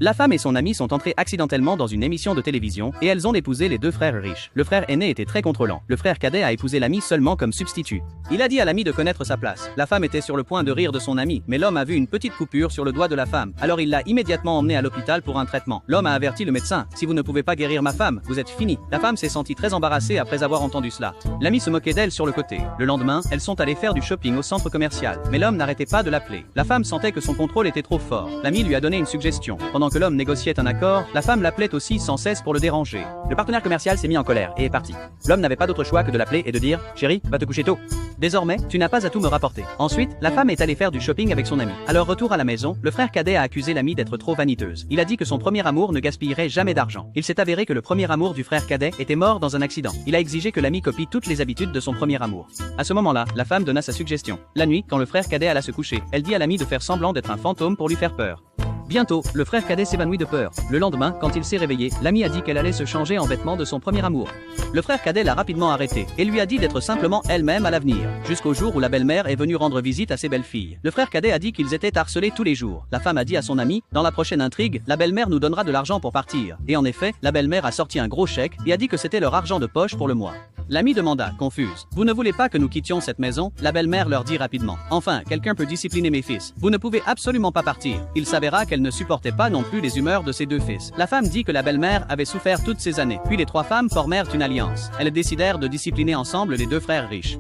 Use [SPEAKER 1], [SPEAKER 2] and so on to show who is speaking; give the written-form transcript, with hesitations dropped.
[SPEAKER 1] La femme et son ami sont entrés accidentellement dans une émission de télévision et elles ont épousé les deux frères riches. Le frère aîné était très contrôlant. Le frère cadet a épousé l'ami seulement comme substitut. Il a dit à l'ami de connaître sa place. La femme était sur le point de rire de son ami, mais l'homme a vu une petite coupure sur le doigt de la femme. Alors il l'a immédiatement emmené à l'hôpital pour un traitement. L'homme a averti le médecin: si vous ne pouvez pas guérir ma femme, vous êtes fini. La femme s'est sentie très embarrassée après avoir entendu cela. L'ami se moquait d'elle sur le côté. Le lendemain, elles sont allées faire du shopping au centre commercial, mais l'homme n'arrêtait pas de l'appeler. La femme sentait que son contrôle était trop fort. L'ami lui a donné une suggestion. Pendant que l'homme négociait un accord, la femme l'appelait aussi sans cesse pour le déranger. Le partenaire commercial s'est mis en colère et est parti. L'homme n'avait pas d'autre choix que de l'appeler et de dire: chérie, va te coucher tôt. Désormais, tu n'as pas à tout me rapporter. Ensuite, la femme est allée faire du shopping avec son ami. À leur retour à la maison, le frère cadet a accusé l'ami d'être trop vaniteuse. Il a dit que son premier amour ne gaspillerait jamais d'argent. Il s'est avéré que le premier amour du frère cadet était mort dans un accident. Il a exigé que l'ami copie toutes les habitudes de son premier amour. À ce moment-là, la femme donna sa suggestion. La nuit, quand le frère cadet alla se coucher, elle dit à l'ami de faire semblant d'être un fantôme pour lui faire peur. Bientôt, le frère cadet s'évanouit de peur. Le lendemain, quand il s'est réveillé, l'ami a dit qu'elle allait se changer en vêtements de son premier amour. Le frère cadet l'a rapidement arrêté et lui a dit d'être simplement elle-même à l'avenir, jusqu'au jour où la belle-mère est venue rendre visite à ses belles-filles. Le frère cadet a dit qu'ils étaient harcelés tous les jours. La femme a dit à son ami: dans la prochaine intrigue, la belle-mère nous donnera de l'argent pour partir. Et en effet, la belle-mère a sorti un gros chèque et a dit que c'était leur argent de poche pour le mois. L'ami demanda, confuse: vous ne voulez pas que nous quittions cette maison? La belle-mère leur dit rapidement: enfin, quelqu'un peut discipliner mes fils. Vous ne pouvez absolument pas partir. Il s'avéra qu'elle ne supportait pas non plus les humeurs de ses deux fils. La femme dit que la belle-mère avait souffert toutes ces années. Puis les trois femmes formèrent une alliance. Elles décidèrent de discipliner ensemble les deux frères riches.